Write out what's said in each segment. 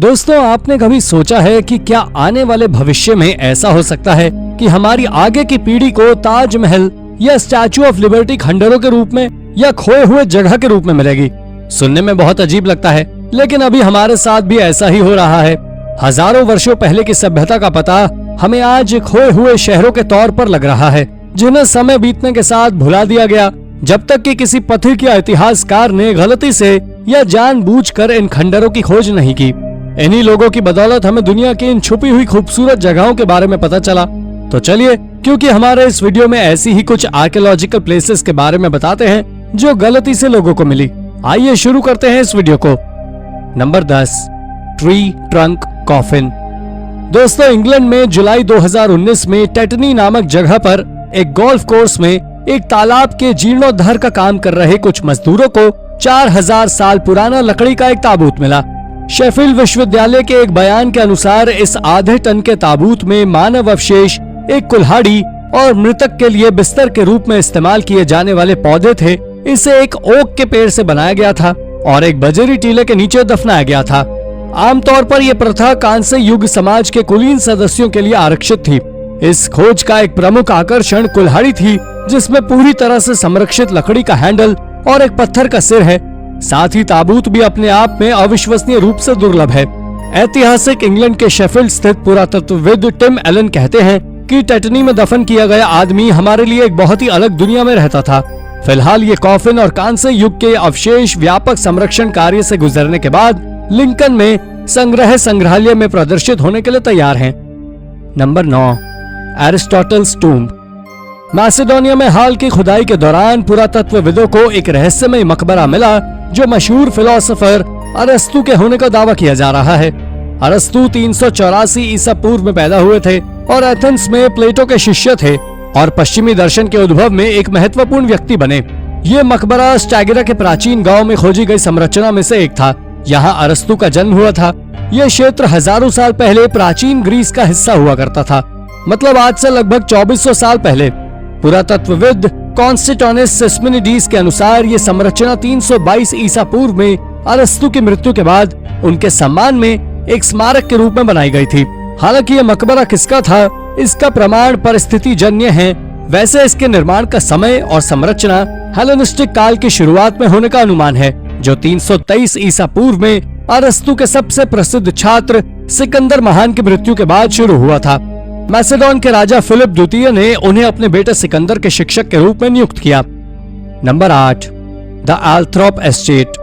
दोस्तों, आपने कभी सोचा है कि क्या आने वाले भविष्य में ऐसा हो सकता है कि हमारी आगे की पीढ़ी को ताजमहल या स्टैचू ऑफ लिबर्टी खंडरों के रूप में या खोए हुए जगह के रूप में मिलेगी। सुनने में बहुत अजीब लगता है, लेकिन अभी हमारे साथ भी ऐसा ही हो रहा है। हजारों वर्षों पहले की सभ्यता का पता हमें आज खोए हुए शहरों के तौर पर लग रहा है, जिन्हें समय बीतने के साथ भुला दिया गया, जब तक कि किसी पथिक या इतिहासकार ने गलती से या जानबूझकर इन खंडरों की खोज नहीं की। इन्हीं लोगों की बदौलत हमें दुनिया की इन छुपी हुई खूबसूरत जगहों के बारे में पता चला। तो चलिए, क्योंकि हमारे इस वीडियो में ऐसी ही कुछ आर्कियोलॉजिकल प्लेसेस के बारे में बताते हैं जो गलती से लोगों को मिली। आइए शुरू करते हैं इस वीडियो को। Number 10, tree trunk coffin. दोस्तों, इंग्लैंड में जुलाई 2019 में टेटनी नामक जगह पर एक गोल्फ कोर्स में एक तालाब के जीर्णोद्धार का काम कर रहे कुछ मजदूरों को 4000 साल पुराना लकड़ी का एक ताबूत मिला। शेफील्ड विश्वविद्यालय के एक बयान के अनुसार इस आधे टन के ताबूत में मानव अवशेष, एक कुल्हाड़ी और मृतक के लिए बिस्तर के रूप में इस्तेमाल किए जाने वाले पौधे थे। इसे एक ओक के पेड़ से बनाया गया था और एक बजरी टीले के नीचे दफनाया गया था। आमतौर पर यह प्रथा कांस्य युग समाज के कुलीन सदस्यों के लिए आरक्षित थी। इस खोज का एक प्रमुख आकर्षण कुल्हाड़ी थी, जिसमें पूरी तरह से संरक्षित लकड़ी का हैंडल और एक पत्थर का सिर है। साथ ही ताबूत भी अपने आप में अविश्वसनीय रूप से दुर्लभ है। ऐतिहासिक इंग्लैंड के शेफील्ड स्थित पुरातत्वविद टिम एलन कहते हैं कि टेटनी में दफन किया गया आदमी हमारे लिए एक बहुत ही अलग दुनिया में रहता था। फिलहाल ये कॉफिन और कांस्य युग के अवशेष व्यापक संरक्षण कार्य से गुजरने के बाद लिंकन में संग्रहालय में प्रदर्शित होने के लिए तैयार हैं। Number 9, Aristotle's tomb. मैसेडोनिया में हाल की खुदाई के दौरान पुरातत्वविदों को एक रहस्यमय मकबरा मिला जो मशहूर फिलोसोफर अरस्तु के होने का दावा किया जा रहा है। अरस्तु 384 ईसा पूर्व में पैदा हुए थे और एथेंस में प्लेटो के शिष्य थे और पश्चिमी दर्शन के उद्भव में एक महत्वपूर्ण व्यक्ति बने। ये मकबरा स्टैगिरा के प्राचीन गांव में खोजी गई संरचना में से एक था। यहाँ अरस्तु का जन्म हुआ था। यह क्षेत्र हजारों साल पहले प्राचीन ग्रीस का हिस्सा हुआ करता था, मतलब आज से लगभग 2400 साल पहले। पुरातत्वविद कॉन्स्टेंटिनोस सिस्मिनिडीज के अनुसार ये संरचना 322 ईसा पूर्व में अरस्तु की मृत्यु के बाद उनके सम्मान में एक स्मारक के रूप में बनाई गई थी। हालांकि ये मकबरा किसका था, इसका प्रमाण परिस्थिति जन्य है। वैसे इसके निर्माण का समय और संरचना हेलेनिस्टिक काल की शुरुआत में होने का अनुमान है, जो 323 ईसा पूर्व में अरस्तु के सबसे प्रसिद्ध छात्र सिकंदर महान की मृत्यु के बाद शुरू हुआ था। मैसेडोन के राजा फिलिप द्वितीय ने उन्हें अपने बेटे सिकंदर के शिक्षक के रूप में नियुक्त किया। Number 8, the Althorp estate.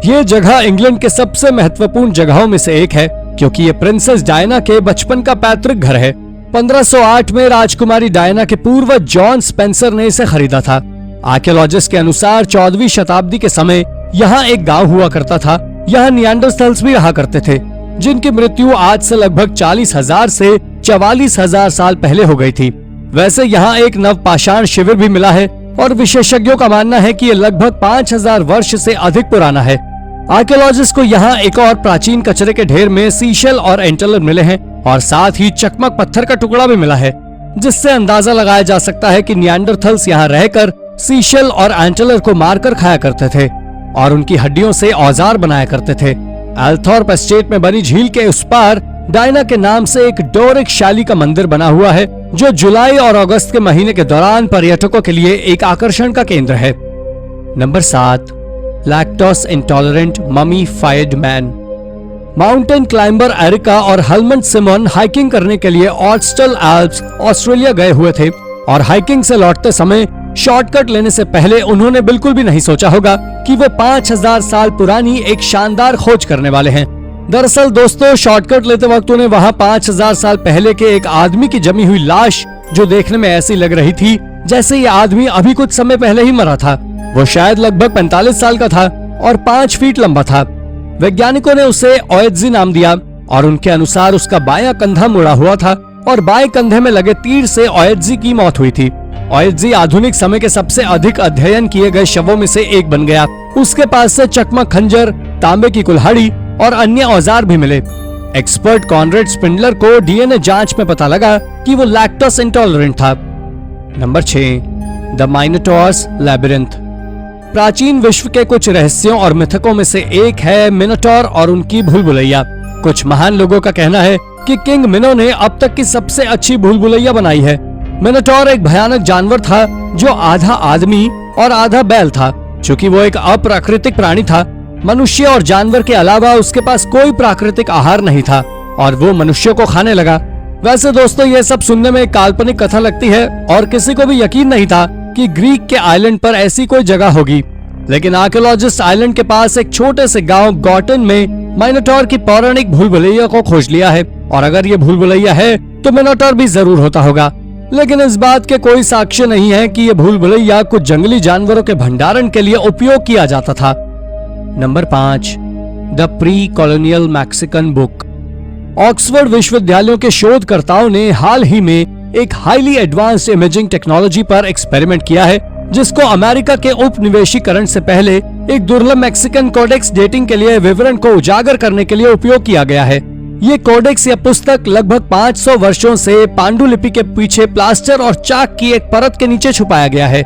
ये जगह इंग्लैंड के सबसे महत्वपूर्ण जगहों में से एक है, क्योंकि ये प्रिंसेस डायना के बचपन का पैतृक घर है। 1508 में राजकुमारी डायना के पूर्वज जॉन स्पेंसर ने इसे खरीदा था। आर्कियोलॉजिस्ट के अनुसार 14वीं शताब्दी के समय यहाँ एक गांव हुआ करता था। यहाँ निएंडरथैल्स भी रहा करते थे, जिनकी मृत्यु आज से लगभग 40,000 से 44,000 साल पहले हो गई थी। वैसे यहाँ एक नवपाषाण शिविर भी मिला है और विशेषज्ञों का मानना है कि ये लगभग 5000 वर्ष से अधिक पुराना है। आर्कियोलॉजिस्ट को यहाँ एक और प्राचीन कचरे के ढेर में सीशेल और एंटेलर मिले हैं और साथ ही चकमक पत्थर का टुकड़ा भी मिला है, जिससे अंदाजा लगाया जा सकता है कि निएंडरथल्स यहाँ रहकर सीशेल और एंटेलर को मारकर खाया करते थे और उनकी हड्डियों से औजार बनाया करते थे। एल्थोर्प एस्टेट में बनी झील के उस पार डायना के नाम से एक डोरिक शैली का मंदिर बना हुआ है, जो जुलाई और अगस्त के महीने के दौरान पर्यटकों के लिए एक आकर्षण का केंद्र है। Number 7, lactose intolerant mummified man. Mountain climber Erika और हेलमंड सिमोन हाइकिंग करने के लिए ऑस्टल एल्प्स ऑस्ट्रेलिया गए हुए थे और हाइकिंग से लौटते समय शॉर्टकट लेने से पहले उन्होंने बिल्कुल भी नहीं सोचा होगा कि वो 5000 साल पुरानी एक शानदार खोज करने वाले हैं। दरअसल दोस्तों, शॉर्टकट लेते वक्त उन्हें वहाँ 5000 साल पहले के एक आदमी की जमी हुई लाश, जो देखने में ऐसी लग रही थी जैसे ये आदमी अभी कुछ समय पहले ही मरा था। वो शायद लगभग 45 साल का था और 5 फीट लंबा था। वैज्ञानिकों ने उसे ओएत्जी नाम दिया और उनके अनुसार उसका बायां कंधा मुड़ा हुआ था और बाएं कंधे में लगे तीर से ओएत्जी की मौत हुई थी। ओएत्जी आधुनिक समय के सबसे अधिक अध्ययन किए गए शवों में से एक बन गया। उसके पास से चकमक खंजर, तांबे की कुल्हाड़ी और अन्य औजार भी मिले। एक्सपर्ट कॉनरेड स्पिंडलर को डीएनए जांच में पता लगा कि वो लैक्टोस इंटॉलरेंट था। Number 6, the Minotaur's labyrinth. प्राचीन विश्व के कुछ रहस्यों और मिथकों में से एक है मिनोटॉर और उनकी भूलभुलैया। कुछ महान लोगों का कहना है कि किंग मिनो ने अब तक की सबसे अच्छी भूल भुलैया बनाई है। मिनोटॉर एक भयानक जानवर था जो आधा आदमी और आधा बैल था। चूंकि वो एक अप्राकृतिक प्राणी था, मनुष्य और जानवर के अलावा उसके पास कोई प्राकृतिक आहार नहीं था और वो मनुष्यों को खाने लगा। वैसे दोस्तों, ये सब सुनने में एक काल्पनिक कथा लगती है और किसी को भी यकीन नहीं था कि ग्रीक के आइलैंड पर ऐसी कोई जगह होगी। लेकिन आर्कियोलॉजिस्ट आइलैंड के पास एक छोटे से गांव गॉटन में मिनोटॉर की पौराणिक भूल भुलैया को खोज लिया है। और अगर ये भूल भुलैया है तो मिनोटॉर भी जरूर होता होगा। लेकिन इस बात के कोई साक्ष्य नहीं है कि ये भूल भुलैया कुछ जंगली जानवरों के भंडारण के लिए उपयोग किया जाता था। Number 5, the pre colonial Mexican book. Oxford विश्वविद्यालयों के शोधकर्ताओं ने हाल ही में एक हाईली एडवांस्ड इमेजिंग टेक्नोलॉजी पर एक्सपेरिमेंट किया है, जिसको अमेरिका के उपनिवेशीकरण से पहले एक दुर्लभ मैक्सिकन कोडेक्स डेटिंग के लिए विवरण को उजागर करने के लिए उपयोग किया गया है। ये कोडेक्स या पुस्तक लगभग 500 वर्षों से पांडुलिपि के पीछे प्लास्टर और चाक की एक परत के नीचे छुपाया गया है।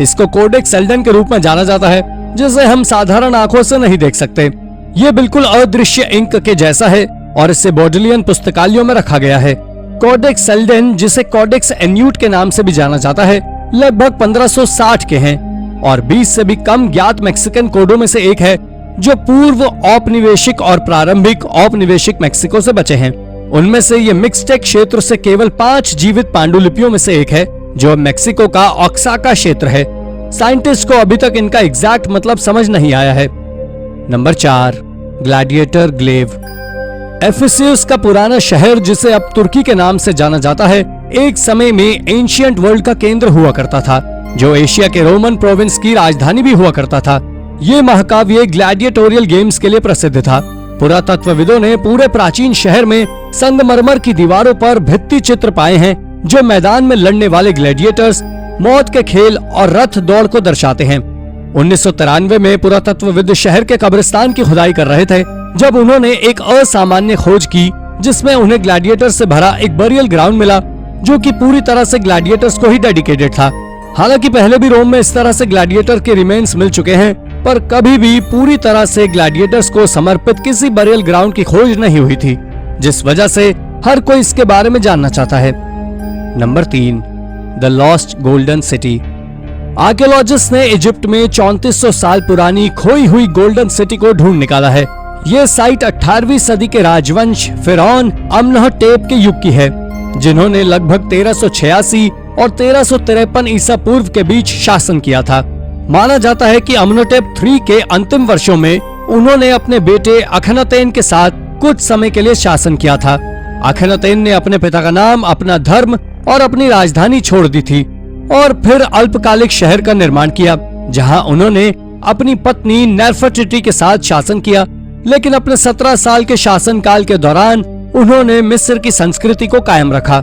इसको कोडेक्स एल्डन के रूप में जाना जाता है, जिसे हम साधारण आंखों से नहीं देख सकते। ये बिल्कुल अदृश्य इंक के जैसा है और इसे बॉडलियन पुस्तकालयों में रखा गया है। कोडेक्स एल्डन, जिसे कोडेक्स एन्यूट के नाम से भी जाना जाता है, लगभग 1560 के हैं और 20 से भी कम ज्ञात मैक्सिकन कोडों में से एक है जो पूर्व औपनिवेशिक और प्रारंभिक औपनिवेशिक मैक्सिको से बचे हैं। उनमें से ये मिक्सटेक क्षेत्र से केवल 5 जीवित पांडुलिपियों में से एक है, जो मेक्सिको का ओक्साका क्षेत्र है। साइंटिस्ट को अभी तक इनका एग्जैक्ट मतलब समझ नहीं आया है। Number 4, gladiator ग्लेव। एफिसियस का पुराना शहर, जिसे अब तुर्की के नाम से जाना जाता है, एक समय में एंशिएंट वर्ल्ड का केंद्र हुआ करता था, जो एशिया के रोमन प्रोविंस की राजधानी भी हुआ करता था। ये महाकाव्य ग्लैडिएटोरियल गेम्स के लिए प्रसिद्ध था। पुरातत्वविदों ने पूरे प्राचीन शहर में संगमरमर की दीवारों पर भित्ति चित्र पाए हैं, जो मैदान में लड़ने वाले ग्लैडिएटर्स, मौत के खेल और रथ दौड़ को दर्शाते हैं। 1993 में पुरातत्वविद शहर के कब्रिस्तान की खुदाई कर रहे थे जब उन्होंने एक असामान्य खोज की, जिसमें उन्हें ग्लैडिएटर से भरा एक बरियल ग्राउंड मिला, जो कि पूरी तरह से ग्लैडिएटर्स को ही डेडिकेटेड था। हालांकि पहले भी रोम में इस तरह से ग्लैडिएटर के रिमेन्स मिल चुके हैं, पर कभी भी पूरी तरह से ग्लैडिएटर्स को समर्पित किसी बरियल ग्राउंड की खोज नहीं हुई थी, जिस वजह से हर कोई इसके बारे में जानना चाहता है। Number 3, the lost golden city. Archaeologist ने इजिप्ट में 3400 साल पुरानी खोई हुई गोल्डन सिटी को ढूंढ निकाला है। ये साइट 18वीं सदी के राजवंश फिरौन अम्नहटेप के युग की है, जिन्होंने लगभग 1386 और 1353 ईसा पूर्व के बीच शासन किया था। माना जाता है कि अम्नहटेप III के अंतिम वर्षों में उन्होंने अपने बेटे अखनातेन के साथ कुछ समय के लिए शासन किया था। अखनातेन ने अपने पिता का नाम, अपना धर्म और अपनी राजधानी छोड़ दी थी और फिर अल्पकालिक शहर का निर्माण किया, जहां उन्होंने अपनी पत्नी नेफरटिटी के साथ शासन किया। लेकिन अपने 17 साल के शासनकाल के दौरान उन्होंने मिस्र की संस्कृति को कायम रखा।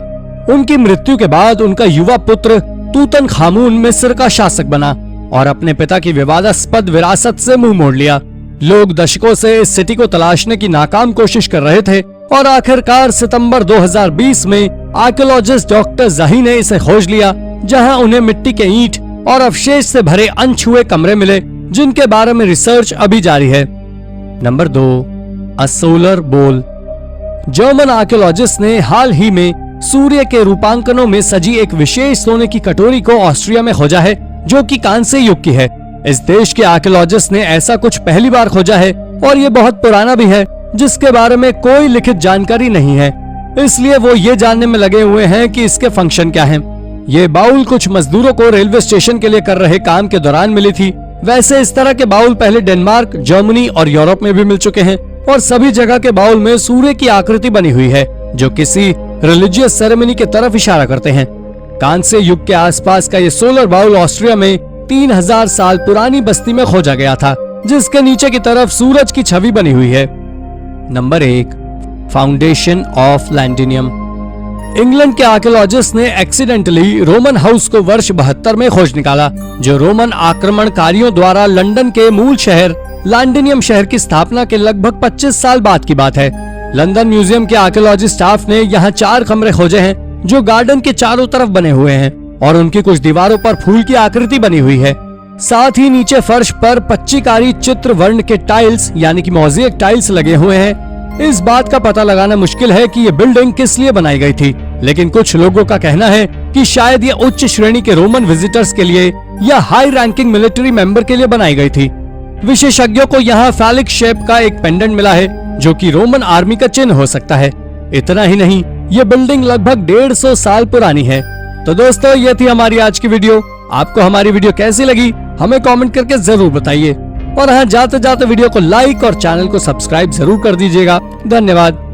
उनकी मृत्यु के बाद उनका युवा पुत्र तूतनखामून मिस्र का शासक बना और अपने पिता की विवादास्पद विरासत से मुंह मोड़ लिया। लोग दशकों से इस सिटी को तलाशने की नाकाम कोशिश कर रहे थे और आखिरकार सितंबर 2020 में आर्कियोलॉजिस्ट डॉक्टर ज़ही ने इसे खोज लिया, जहां उन्हें मिट्टी के ईंट और अवशेष से भरे अनछुए कमरे मिले, जिनके बारे में रिसर्च अभी जारी है। नंबर 2, अ सोलर बोल। जर्मन आर्कियोलॉजिस्ट ने हाल ही में सूर्य के रूपांकनों में सजी एक विशेष सोने की कटोरी को ऑस्ट्रिया में खोजा है, जो कि कांस्य युग की है। इस देश के आर्कियोलॉजिस्ट ने ऐसा कुछ पहली बार खोजा है और ये बहुत पुराना भी है, जिसके बारे में कोई लिखित जानकारी नहीं है। इसलिए वो ये जानने में लगे हुए हैं कि इसके फंक्शन क्या हैं। ये बाउल कुछ मजदूरों को रेलवे स्टेशन के लिए कर रहे काम के दौरान मिली थी। वैसे इस तरह के बाउल पहले डेनमार्क, जर्मनी और यूरोप में भी मिल चुके हैं और सभी जगह के बाउल में सूर्य की आकृति बनी हुई है, जो किसी रिलीजियस सेरेमनी की तरफ इशारा करते हैं। कांस्य युग के आसपास का ये सोलर बाउल ऑस्ट्रिया में 3000 साल पुरानी बस्ती में खोजा गया था, जिसके नीचे की तरफ सूरज की छवि बनी हुई है। Number 1, foundation of Londinium. England के आर्कियोलॉजिस्ट ने एक्सीडेंटली रोमन हाउस को वर्ष 72 में खोज निकाला, जो रोमन आक्रमणकारियों द्वारा लंदन के मूल शहर लैंडिनियम शहर की स्थापना के लगभग 25 साल बाद की बात है। लंदन म्यूजियम के आर्कियोलॉजी स्टाफ ने यहाँ 4 कमरे खोजे हैं, जो गार्डन के चारों तरफ बने हुए हैं और उनकी कुछ दीवारों पर फूल की आकृति बनी हुई है। साथ ही नीचे फर्श पर पच्चीकारी चित्र वर्ण के टाइल्स यानी कि मोज़ेक टाइल्स लगे हुए हैं। इस बात का पता लगाना मुश्किल है कि ये बिल्डिंग किस लिए बनाई गई थी, लेकिन कुछ लोगों का कहना है कि शायद ये उच्च श्रेणी के रोमन विजिटर्स के लिए या हाई रैंकिंग मिलिट्री मेंबर के लिए बनाई गई थी। विशेषज्ञों को यहाँ फैलिक शेप का एक पेंडेंट मिला है जो कि रोमन आर्मी का चिन्ह हो सकता है। इतना ही नहीं, ये बिल्डिंग लगभग 150 साल पुरानी है। तो दोस्तों, ये थी हमारी आज की वीडियो। आपको हमारी वीडियो कैसी लगी हमें कमेंट करके जरूर बताइए, और हाँ, जाते जाते वीडियो को लाइक और चैनल को सब्सक्राइब जरूर कर दीजिएगा। धन्यवाद।